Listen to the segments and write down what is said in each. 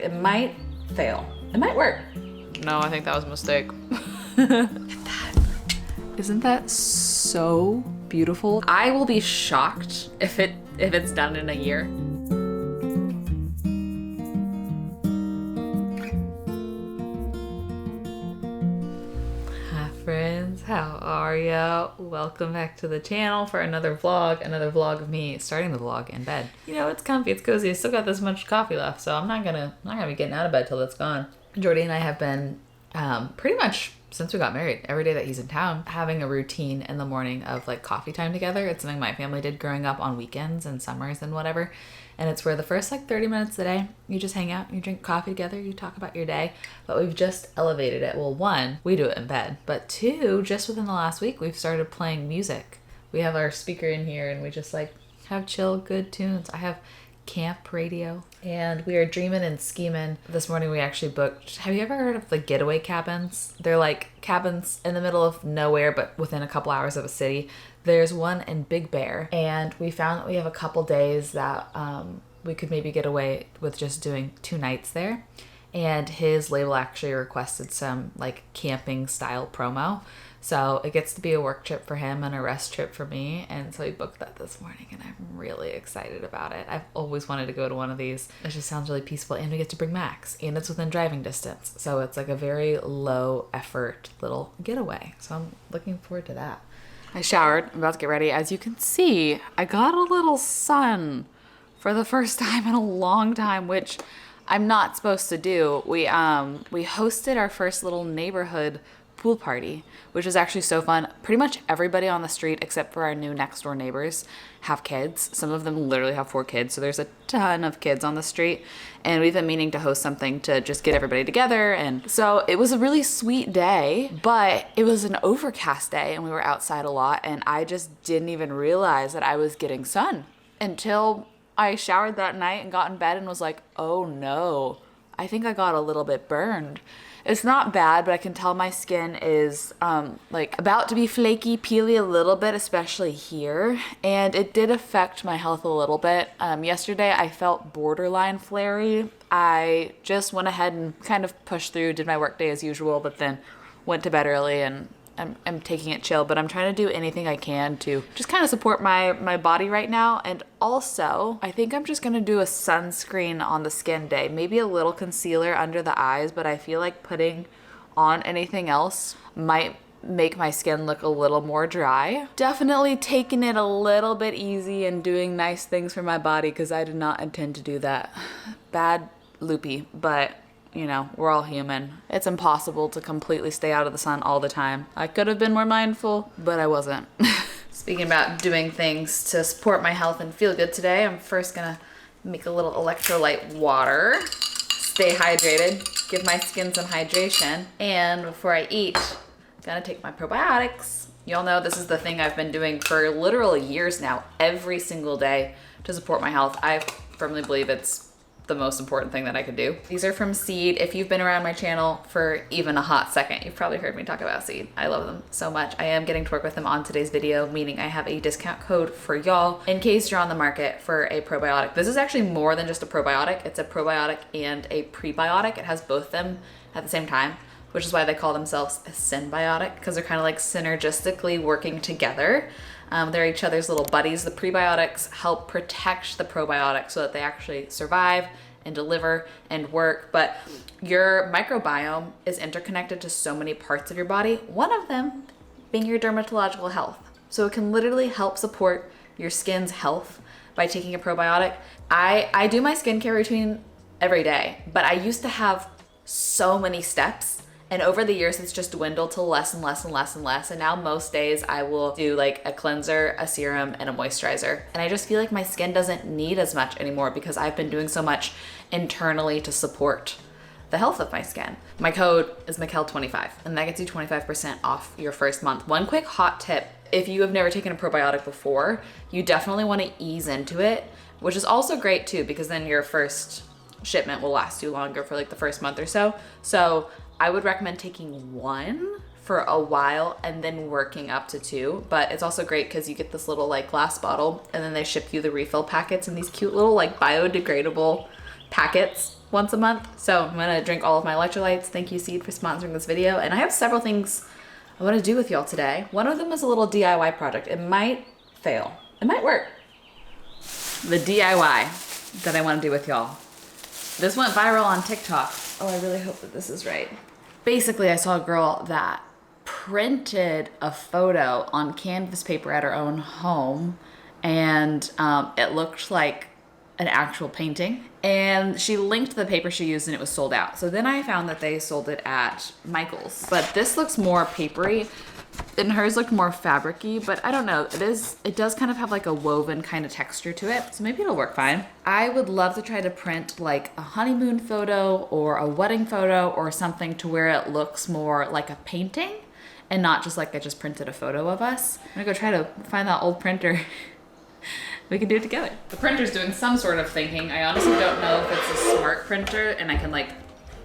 It might fail. It might work. No, I think that was a mistake. Isn't that so beautiful? I will be shocked if it's done in a year. Hi friends, how are ya? Welcome back to the channel for another vlog of me starting the vlog in bed. You know, it's comfy, it's cozy. I still got this much coffee left, so I'm not gonna be getting out of bed till it's gone. Jordy and I have been pretty much since we got married, every day that he's in town, having a routine in the morning of like coffee time together. It's something my family did growing up on weekends and summers and whatever. And it's where the first like 30 minutes of the day, you just hang out, you drink coffee together, you talk about your day. But we've just elevated it. Well, one, we do it in bed. But two, just within the last week, we've started playing music. We have our speaker in here and we just like have chill, good tunes. I have camp radio and we are dreaming and scheming. This morning we actually booked, have you ever heard of the getaway cabins? They're like cabins in the middle of nowhere but within a couple hours of a city. There's one in Big Bear and we found that we have a couple days that we could maybe get away with just doing 2 nights there, and his label actually requested some like camping style promo. So it gets to be a work trip for him and a rest trip for me. And so we booked that this morning and I'm really excited about it. I've always wanted to go to one of these. It just sounds really peaceful and we get to bring Max and it's within driving distance. So it's like a very low effort little getaway. So I'm looking forward to that. I showered, I'm about to get ready. As you can see, I got a little sun for the first time in a long time, which I'm not supposed to do. We hosted our first little neighborhood pool party, which is actually so fun. Pretty much everybody on the street except for our new next door neighbors have kids. Some of them literally have 4 kids, so there's a ton of kids on the street, and we've been meaning to host something to just get everybody together. And so it was a really sweet day, but it was an overcast day and we were outside a lot, and I just didn't even realize that I was getting sun until I showered that night and got in bed and was like, oh no, I think I got a little bit burned. It's not bad, but I can tell my skin is like about to be flaky, peely a little bit, especially here. And it did affect my health a little bit. Yesterday I felt borderline flary. I just went ahead and kind of pushed through, did my work day as usual, but then went to bed early and I'm taking it chill, but I'm trying to do anything I can to just kind of support my body right now. And also, I think I'm just going to do a sunscreen on the skin day. Maybe a little concealer under the eyes, but I feel like putting on anything else might make my skin look a little more dry. Definitely taking it a little bit easy and doing nice things for my body because I did not intend to do that. Bad loopy, but you know, we're all human. It's impossible to completely stay out of the sun all the time. I could have been more mindful, but I wasn't. Speaking about doing things to support my health and feel good today, I'm first gonna make a little electrolyte water. Stay hydrated, give my skin some hydration. And before I eat, I'm gonna take my probiotics. Y'all know this is the thing I've been doing for literal years now, every single day to support my health. I firmly believe it's the most important thing that I could do. These are from Seed. If you've been around my channel for even a hot second, you've probably heard me talk about Seed. I love them so much. I am getting to work with them on today's video, meaning I have a discount code for y'all in case you're on the market for a probiotic. This is actually more than just a probiotic. It's a probiotic and a prebiotic. It has both of them at the same time, which is why they call themselves a synbiotic, because they're kind of like synergistically working together. They're each other's little buddies. The prebiotics help protect the probiotics so that they actually survive and deliver and work. But your microbiome is interconnected to so many parts of your body, one of them being your dermatological health. So it can literally help support your skin's health by taking a probiotic. I do my skincare routine every day, but I used to have so many steps. And over the years, it's just dwindled to less and less and less and less. And now most days I will do like a cleanser, a serum, and a moisturizer. And I just feel like my skin doesn't need as much anymore because I've been doing so much internally to support the health of my skin. My code is Mick-Elle25 and that gets you 25% off your first month. One quick hot tip, if you have never taken a probiotic before, you definitely want to ease into it, which is also great too, because then your first shipment will last you longer for like the first month or so. So I would recommend taking 1 for a while and then working up to 2. But it's also great because you get this little like glass bottle and then they ship you the refill packets in these cute little like biodegradable packets. once a month. So I'm gonna drink all of my electrolytes. Thank you, Seed, for sponsoring this video. And I have several things I wanna do with y'all today. One of them is a little DIY project. It might fail. It might work. The DIY that I wanna do with y'all. This went viral on TikTok. Oh, I really hope that this is right. Basically, I saw a girl that printed a photo on canvas paper at her own home, and it looked like an actual painting, and she linked the paper she used and it was sold out. So then I found that they sold it at Michael's, but this looks more papery and hers looked more fabric-y, but I don't know. It does kind of have like a woven kind of texture to it, so maybe it'll work fine. I would love to try to print like a honeymoon photo or a wedding photo or something to where it looks more like a painting and not just like I just printed a photo of us. I'm gonna go try to find that old printer. We can do it together. The printer's doing some sort of thinking. I honestly don't know if it's a smart printer and I can like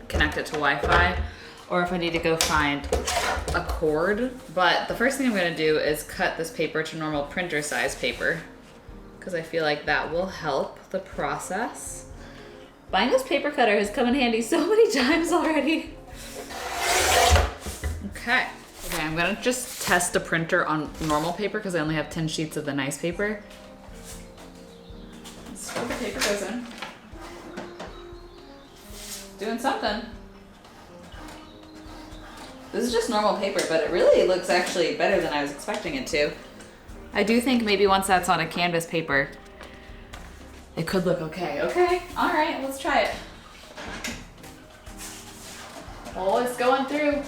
connect it to Wi-Fi or if I need to go find a cord. But the first thing I'm gonna do is cut this paper to normal printer size paper because I feel like that will help the process. Buying this paper cutter has come in handy so many times already. Okay, I'm gonna just test a printer on normal paper because I only have 10 sheets of the nice paper. So the paper goes in. Doing something. This is just normal paper, but it really looks actually better than I was expecting it to. I do think maybe once that's on a canvas paper, it could look okay. Okay, all right, let's try it. Oh, it's going through.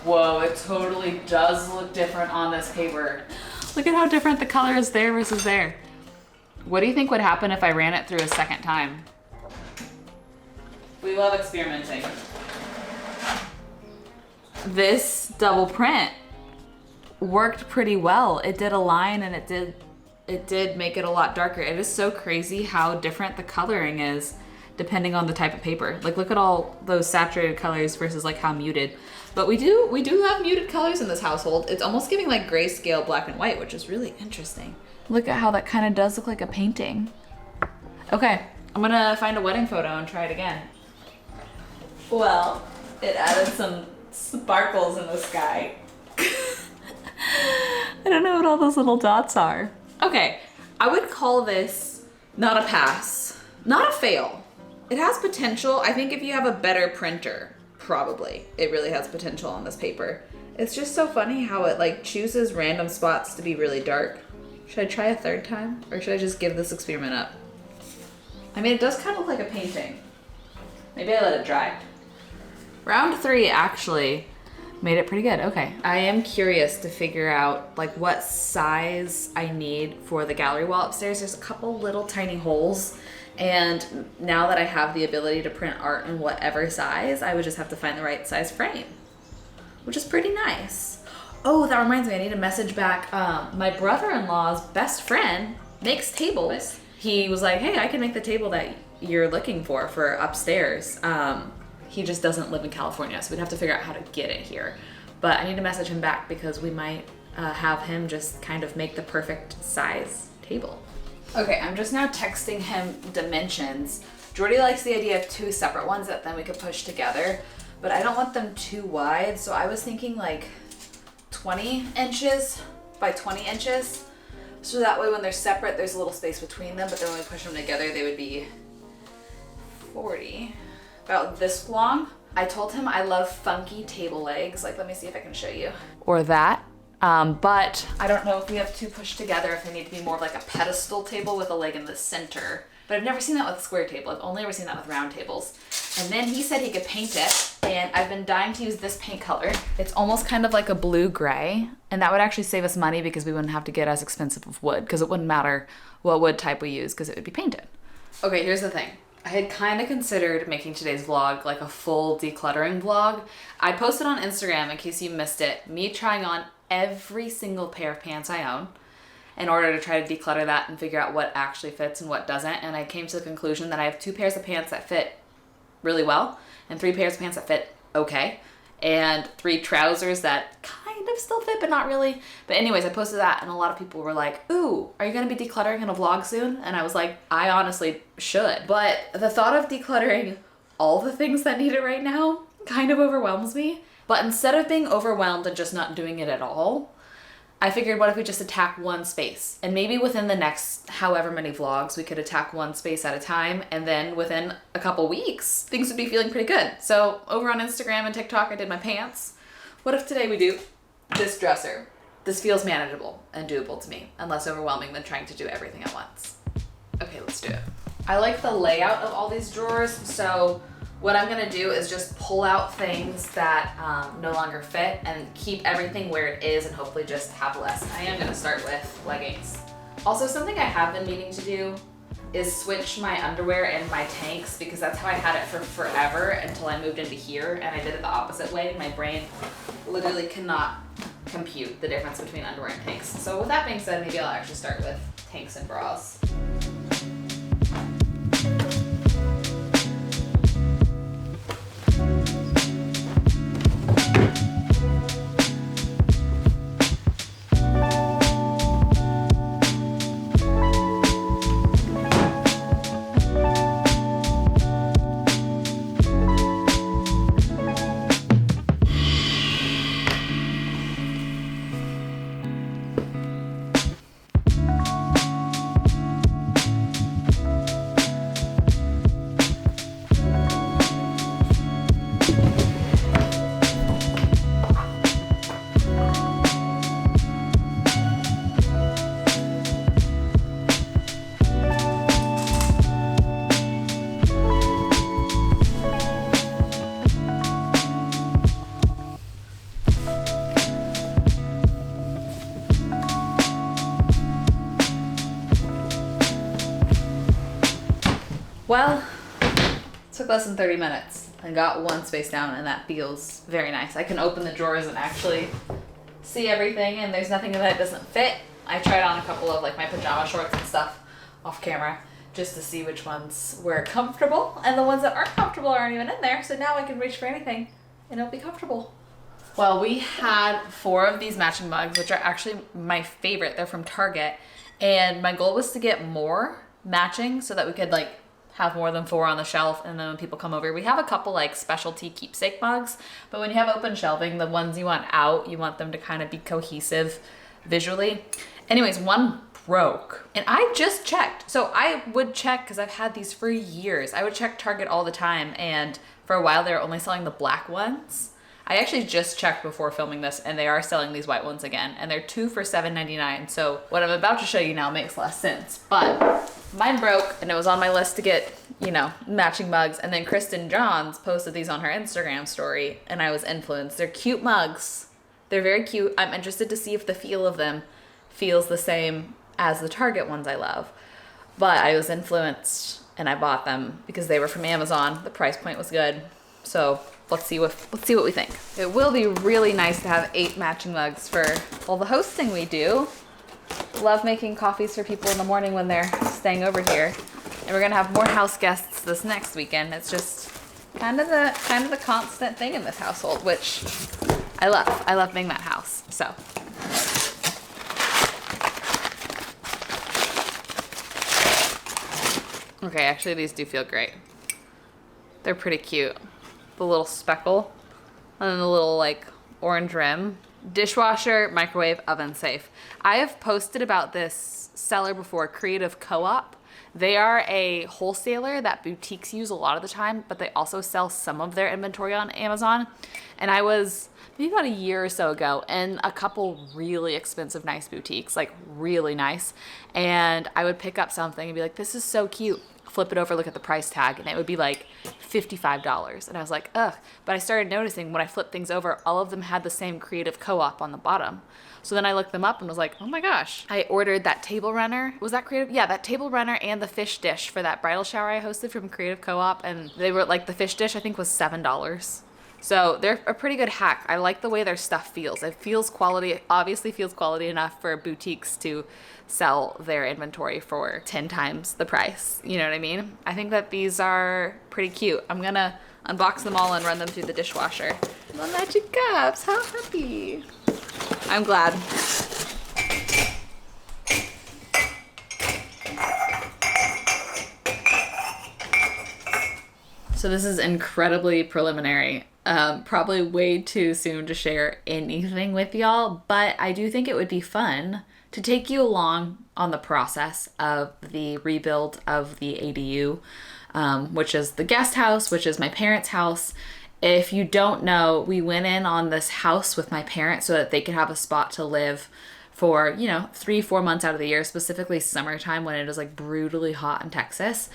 Whoa, it totally does look different on this paper. Look at how different the color is there versus there. What do you think would happen if I ran it through a second time? We love experimenting. This double print worked pretty well. It did a line and it did make it a lot darker. It is so crazy how different the coloring is depending on the type of paper. Like look at all those saturated colors versus like how muted. But we do have muted colors in this household. It's almost giving like grayscale black and white, which is really interesting. Look at how that kind of does look like a painting. Okay, I'm gonna find a wedding photo and try it again. Well, it added some sparkles in the sky. I don't know what all those little dots are. Okay, I would call this not a pass, not a fail. It has potential. I think if you have a better printer, probably, it really has potential on this paper. It's just so funny how it like chooses random spots to be really dark. Should I try a third time or should I just give this experiment up? I mean, it does kind of look like a painting. Maybe I let it dry. Round 3 actually made it pretty good. Okay, I am curious to figure out like what size I need for the gallery wall upstairs. There's a couple little tiny holes, and now that I have the ability to print art in whatever size, I would just have to find the right size frame, which is pretty nice. Oh, that reminds me, I need to message back. My brother-in-law's best friend makes tables. He was like, hey, I can make the table that you're looking for upstairs. He just doesn't live in California, so we'd have to figure out how to get it here. But I need to message him back because we might have him just kind of make the perfect size table. Okay, I'm just now texting him dimensions. Jordy likes the idea of 2 separate ones that then we could push together, but I don't want them too wide, so I was thinking like 20 inches by 20 inches. So that way when they're separate, there's a little space between them, but then when we push them together, they would be 40, about this long. I told him I love funky table legs. Like, let me see if I can show you. Or that. But I don't know if we have 2 pushed together, if they need to be more of like a pedestal table with a leg in the center. But I've never seen that with a square table. I've only ever seen that with round tables. And then he said he could paint it, and I've been dying to use this paint color. It's almost kind of like a blue-gray, and that would actually save us money because we wouldn't have to get as expensive of wood, because it wouldn't matter what wood type we use because it would be painted. Okay, here's the thing. I had kind of considered making today's vlog like a full decluttering vlog. I posted on Instagram, in case you missed it, me trying on every single pair of pants I own in order to try to declutter that and figure out what actually fits and what doesn't. And I came to the conclusion that I have 2 pairs of pants that fit really well and 3 pairs of pants that fit okay, and 3 trousers that kind kind of still fit, but not really. But anyways, I posted that and a lot of people were like, ooh, are you gonna be decluttering in a vlog soon? And I was like, I honestly should. But the thought of decluttering all the things that need it right now kind of overwhelms me. But instead of being overwhelmed and just not doing it at all, I figured, what if we just attack one space? And maybe within the next however many vlogs, we could attack one space at a time. And then within a couple weeks, things would be feeling pretty good. So over on Instagram and TikTok, I did my pants. What if today we do this dresser? This feels manageable and doable to me, and less overwhelming than trying to do everything at once. Okay, let's do it. I like the layout of all these drawers. So what I'm gonna do is just pull out things that no longer fit and keep everything where it is and hopefully just have less. I am gonna start with leggings. Also, something I have been meaning to do is switch my underwear and my tanks, because that's how I had it for forever until I moved into here, and I did it the opposite way. My brain literally cannot compute the difference between underwear and tanks. So with that being said, maybe I'll actually start with tanks and bras. Well, it took less than 30 minutes. I got one space down and that feels very nice. I can open the drawers and actually see everything, and there's nothing that doesn't fit. I tried on a couple of like my pajama shorts and stuff off camera just to see which ones were comfortable, and the ones that aren't comfortable aren't even in there, so now I can reach for anything and it'll be comfortable. Well, we had 4 of these matching mugs, which are actually my favorite. They're from Target, and my goal was to get more matching so that we could like have more than 4 on the shelf, and then when people come over, we have a couple like specialty keepsake mugs, but when you have open shelving, the ones you want out, you want them to kind of be cohesive visually. Anyways, one broke, and I just checked. So I would check, because I've had these for years. I would check Target all the time, and for a while they were only selling the black ones. I actually just checked before filming this, and they are selling these white ones again, and they're 2 for $7.99. So what I'm about to show you now makes less sense, but mine broke, and it was on my list to get, you know, matching mugs. And then Kristen Johns posted these on her Instagram story, and I was influenced. They're cute mugs. They're very cute. I'm interested to see if the feel of them feels the same as the Target ones I love. But I was influenced, and I bought them because they were from Amazon. The price point was good. So let's see what we think. It will be really nice to have 8 matching mugs for all the hosting we do. Love making coffees for people in the morning when they're staying over here. And we're gonna have more house guests this next weekend. It's just kind of the constant thing in this household, which I love. I love being that house. So okay, actually these do feel great. They're pretty cute. The little speckle and then the little like orange rim. Dishwasher, microwave, oven safe. I have posted about this seller before, Creative Co-op. They are a wholesaler that boutiques use a lot of the time, but they also sell some of their inventory on Amazon. And I was maybe about a year or so ago in a couple really expensive, nice boutiques, like really nice. And I would pick up something and be like, this is so cute. Flip it over, look at the price tag, and it would be like $55. And I was like, ugh. But I started noticing when I flipped things over, all of them had the same Creative Co-op on the bottom. So then I looked them up and was like, oh my gosh. I ordered that table runner. Was that Creative? Yeah, that table runner and the fish dish for that bridal shower I hosted from Creative Co-op. And they were like, the fish dish I think was $7. So they're a pretty good hack. I like the way their stuff feels. It feels quality, obviously feels quality enough for boutiques to sell their inventory for 10 times the price. You know what I mean? I think that these are pretty cute. I'm gonna unbox them all and run them through the dishwasher. The magic cups, how happy. I'm glad. So this is incredibly preliminary. Probably way too soon to share anything with y'all, but I do think it would be fun to take you along on the process of the rebuild of the ADU, which is the guest house, which is my parents' house. If you don't know, we went in on this house with my parents so that they could have a spot to live for, 3-4 months out of the year, specifically summertime when it is like brutally hot in Texas.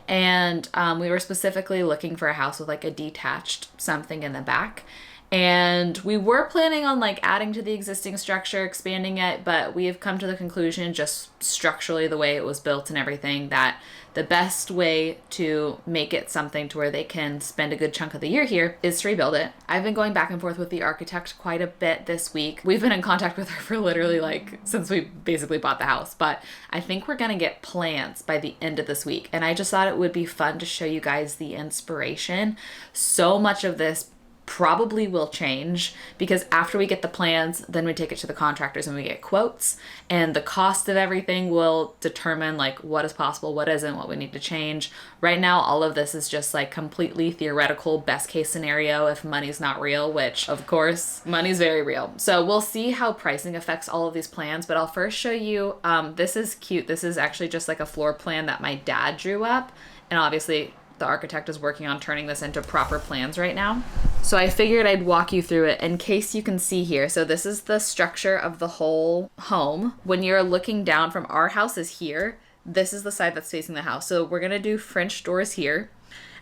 And we were specifically looking for a house with like a detached something in the back. And we were planning on like adding to the existing structure, expanding it, but we have come to the conclusion, just structurally the way it was built and everything, that the best way to make it something to where they can spend a good chunk of the year here is to rebuild it. I've been going back and forth with the architect quite a bit this week. We've been in contact with her for literally like since we basically bought the house, but I think we're gonna get plans by the end of this week. And I just thought it would be fun to show you guys the inspiration. So much of this probably will change because after we get the plans, then we take it to the contractors and we get quotes, and the cost of everything will determine like what is possible, what isn't, what we need to change. Right now, all of this is just like completely theoretical, best case scenario if money's not real, which of course money's very real. So we'll see how pricing affects all of these plans, but I'll first show you, this is cute. This is actually just like a floor plan that my dad drew up, and obviously the architect is working on turning this into proper plans right now. So I figured I'd walk you through it in case you can see here. So this is the structure of the whole home. When you're looking down from our house is here, this is the side that's facing the house. So we're gonna do French doors here.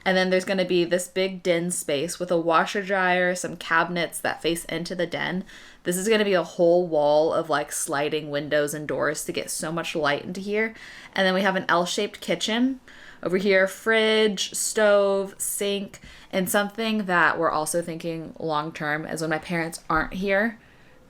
And then there's gonna be this big den space with a washer dryer, some cabinets that face into the den. This is gonna be a whole wall of like sliding windows and doors to get so much light into here. And then we have an L-shaped kitchen. Over here, fridge, stove, sink, and something that we're also thinking long-term is when my parents aren't here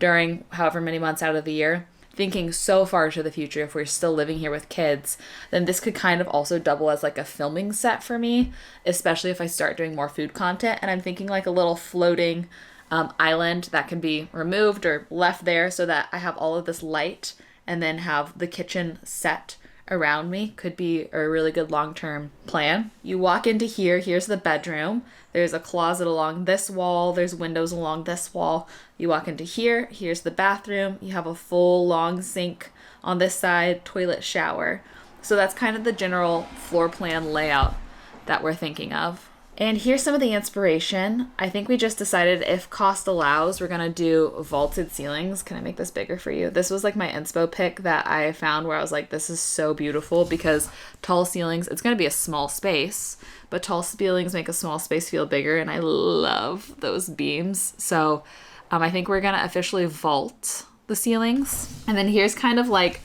during however many months out of the year, thinking so far to the future, if we're still living here with kids, then this could kind of also double as like a filming set for me, especially if I start doing more food content. And I'm thinking like a little floating island that can be removed or left there so that I have all of this light and then have the kitchen set around me. Could be a really good long-term plan. You walk into here, here's the bedroom. There's a closet along this wall. There's windows along this wall. You walk into here, here's the bathroom. You have a full long sink on this side, toilet, shower. So that's kind of the general floor plan layout that we're thinking of. And here's some of the inspiration. I think we just decided if cost allows, we're gonna do vaulted ceilings. Can I make this bigger for you? This was like my inspo pick that I found where I was like, this is so beautiful because tall ceilings, it's gonna be a small space, but tall ceilings make a small space feel bigger, and I love those beams. So I think we're gonna officially vault the ceilings. And then here's kind of like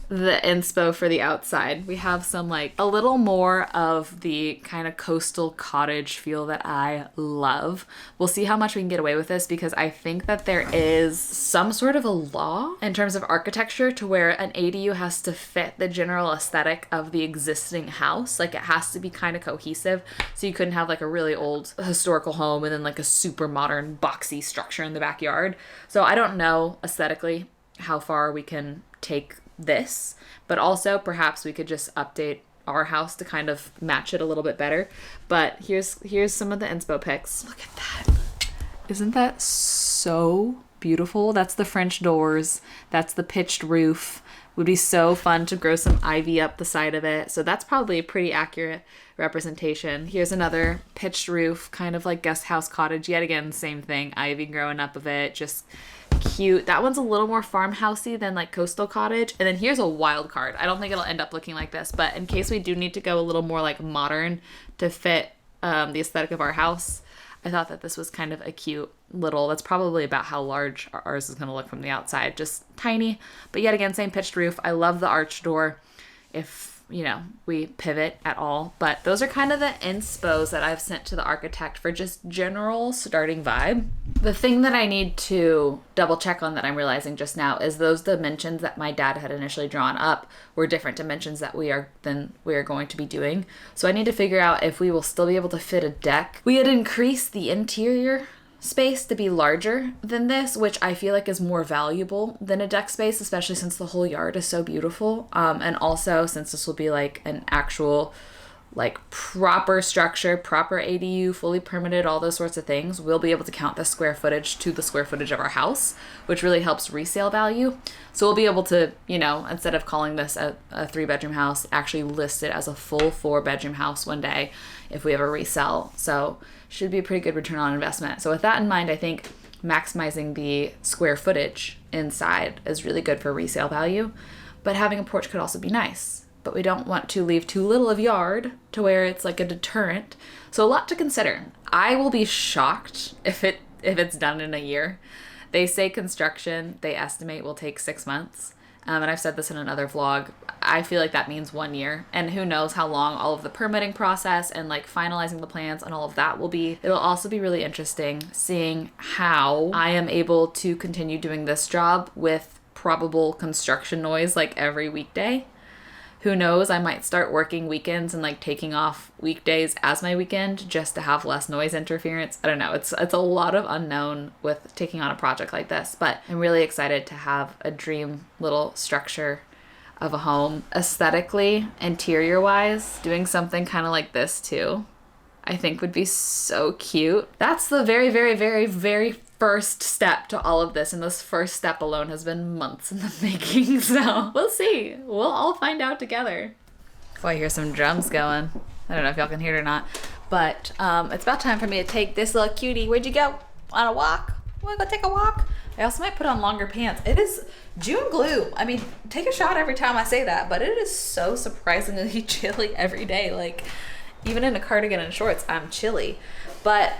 the inspo for the outside. We have some like a little more of the kind of coastal cottage feel that I love. We'll see how much we can get away with this because I think that there is some sort of a law in terms of architecture to where an ADU has to fit the general aesthetic of the existing house. Like it has to be kind of cohesive. So you couldn't have like a really old historical home and then like a super modern boxy structure in the backyard. So I don't know aesthetically how far we can take this, but also perhaps we could just update our house to kind of match it a little bit better. But here's some of the inspo pics. Look at that. Isn't that so beautiful? That's the French doors. That's the pitched roof. Would be so fun to grow some ivy up the side of it. So that's probably a pretty accurate representation. Here's another pitched roof, kind of like guest house cottage. Yet again, same thing. Ivy growing up of it. Just cute. That one's a little more farmhousey than like coastal cottage. And then here's a wild card. I don't think it'll end up looking like this, but in case we do need to go a little more like modern to fit the aesthetic of our house, I thought that this was kind of a cute little, that's probably about how large ours is going to look from the outside. Just tiny, but yet again, same pitched roof. I love the arch door if, we pivot at all. But those are kind of the inspos that I've sent to the architect for just general starting vibe. The thing that I need to double check on that I'm realizing just now is those dimensions that my dad had initially drawn up were different dimensions that we are going to be doing. So I need to figure out if we will still be able to fit a deck. We had increased the interior space to be larger than this, which I feel like is more valuable than a deck space, especially since the whole yard is so beautiful. And also since this will be like an actual like proper structure, proper ADU, fully permitted, all those sorts of things, we'll be able to count the square footage to the square footage of our house, which really helps resale value. So we'll be able to, you know, instead of calling this a 3-bedroom house, actually list it as a full 4-bedroom house one day if we ever resell. So should be a pretty good return on investment. So with that in mind, I think maximizing the square footage inside is really good for resale value, but having a porch could also be nice. But we don't want to leave too little of yard to where it's like a deterrent. So a lot to consider. I will be shocked if it's done in a year. They say construction, they estimate, will take 6 months. And I've said this in another vlog. I feel like that means 1 year. And who knows how long all of the permitting process and like finalizing the plans and all of that will be. It'll also be really interesting seeing how I am able to continue doing this job with probable construction noise like every weekday. Who knows, I might start working weekends and like taking off weekdays as my weekend just to have less noise interference. I don't know. It's a lot of unknown with taking on a project like this, but I'm really excited to have a dream little structure of a home. Aesthetically, interior wise, doing something kind of like this too, I think would be so cute. That's the very, very, very, very first step to all of this, and this first step alone has been months in the making, so we'll see. We'll all find out together. Oh, I hear some drums going. I don't know if y'all can hear it or not, but it's about time for me to take this little cutie. Where'd you go? On a walk? Wanna go take a walk? I also might put on longer pants. It is June gloom. I mean, take a shot every time I say that, but it is so surprisingly chilly every day. Like, even in a cardigan and shorts, I'm chilly. But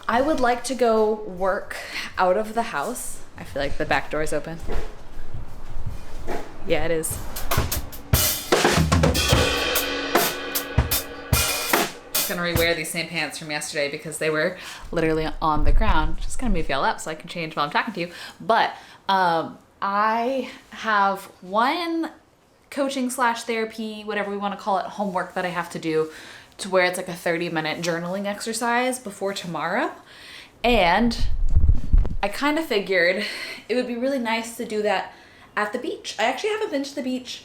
I would like to go work out of the house. I feel like the back door is open. Yeah, it is. Just gonna rewear these same pants from yesterday because they were literally on the ground. Just gonna move y'all up so I can change while I'm talking to you. But I have one coaching / therapy, whatever we want to call it, homework that I have to do, to where it's like a 30-minute journaling exercise before tomorrow. And I kind of figured it would be really nice to do that at the beach. I actually haven't been to the beach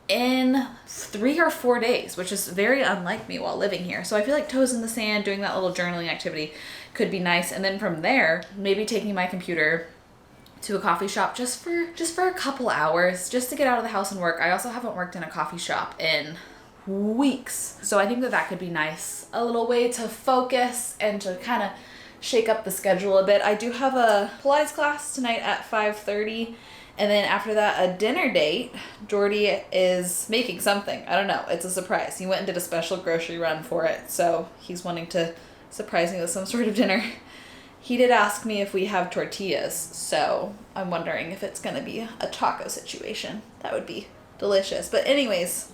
in 3 or 4 days, which is very unlike me while living here. So I feel like toes in the sand, doing that little journaling activity could be nice. And then from there, maybe taking my computer to a coffee shop just for a couple hours, just to get out of the house and work. I also haven't worked in a coffee shop in weeks. So I think that could be nice. A little way to focus and to kind of shake up the schedule a bit. I do have a Pilates class tonight at 5:30. And then after that, a dinner date. Jordy is making something. I don't know. It's a surprise. He went and did a special grocery run for it. So he's wanting to surprise me with some sort of dinner. He did ask me if we have tortillas. So I'm wondering if it's going to be a taco situation. That would be delicious. But anyways,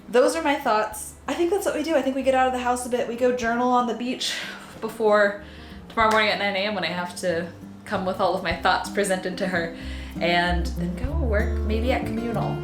those are my thoughts. I think that's what we do. I think we get out of the house a bit. We go journal on the beach before tomorrow morning at 9 a.m. when I have to come with all of my thoughts presented to her, and then go work maybe at communal.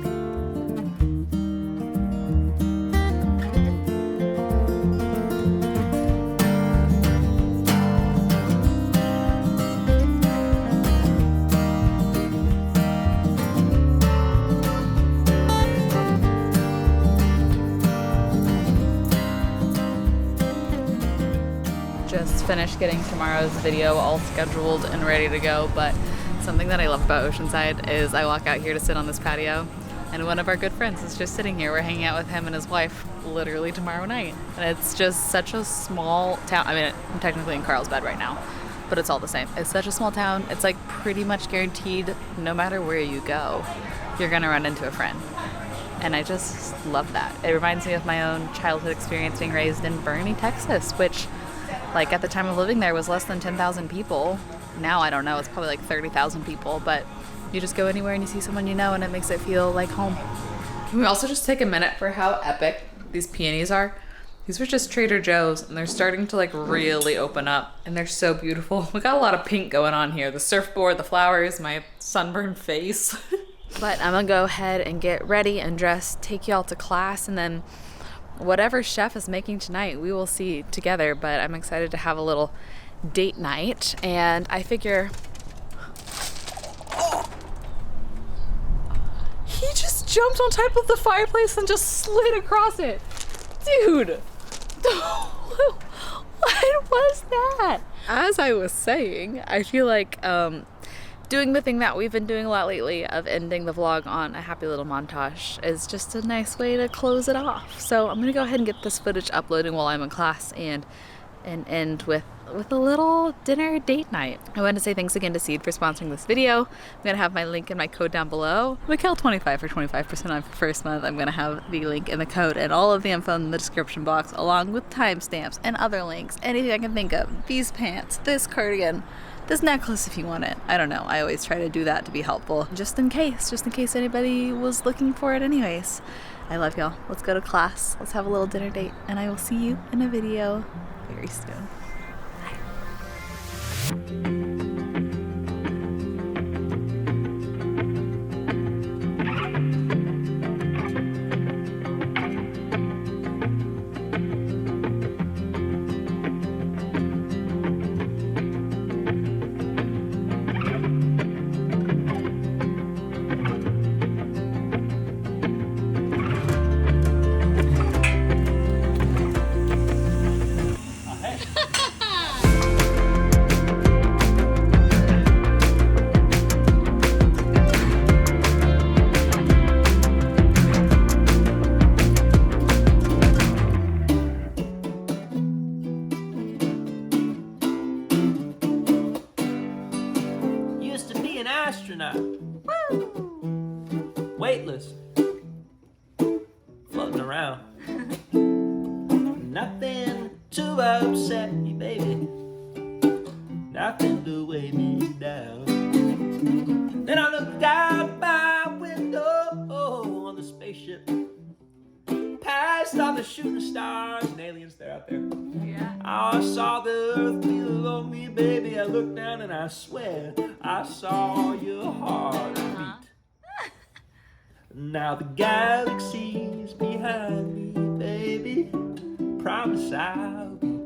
Just finished getting tomorrow's video all scheduled and ready to go, but something that I love about Oceanside is I walk out here to sit on this patio, and one of our good friends is just sitting here. We're hanging out with him and his wife literally tomorrow night. And it's just such a small town. I mean, I'm technically in Carlsbad right now, but it's all the same. It's such a small town. It's like pretty much guaranteed no matter where you go, you're gonna run into a friend. And I just love that. It reminds me of my own childhood experience being raised in Boerne, Texas, which like at the time of living there was less than 10,000 people. Now I don't know, it's probably like 30,000 people, but you just go anywhere and you see someone you know and it makes it feel like home. Can we also just take a minute for how epic these peonies are? These were just Trader Joe's and they're starting to like really open up and they're so beautiful. We got a lot of pink going on here. The surfboard, the flowers, my sunburned face. But I'm gonna go ahead and get ready and dressed, take y'all to class, and then whatever chef is making tonight, we will see together. But I'm excited to have a little date night, and I figure... He just jumped on top of the fireplace and just slid across it. Dude! What was that? As I was saying, I feel like doing the thing that we've been doing a lot lately of ending the vlog on a happy little montage is just a nice way to close it off. So I'm gonna go ahead and get this footage uploading while I'm in class and end with a little dinner date night. I want to say thanks again to Seed for sponsoring this video. I'm gonna have my link and my code down below. Mick-Elle25 for 25% off the first month. I'm gonna have the link and the code and all of the info in the description box, along with timestamps and other links, anything I can think of. These pants, this cardigan, this necklace if you want it. I don't know. I always try to do that to be helpful, just in case anybody was looking for it anyways. I love y'all. Let's go to class. Let's have a little dinner date, and I will see you in a video very soon. Weightless, floating around. Nothing to upset me, baby. Nothing to weigh me down. Then I looked out my window on the spaceship, past all the shooting stars and aliens. They're out there. Yeah. I saw the earth below me, baby. I looked down and I swear I saw your heart beat. Now the galaxy's behind me, baby. Promise I'll be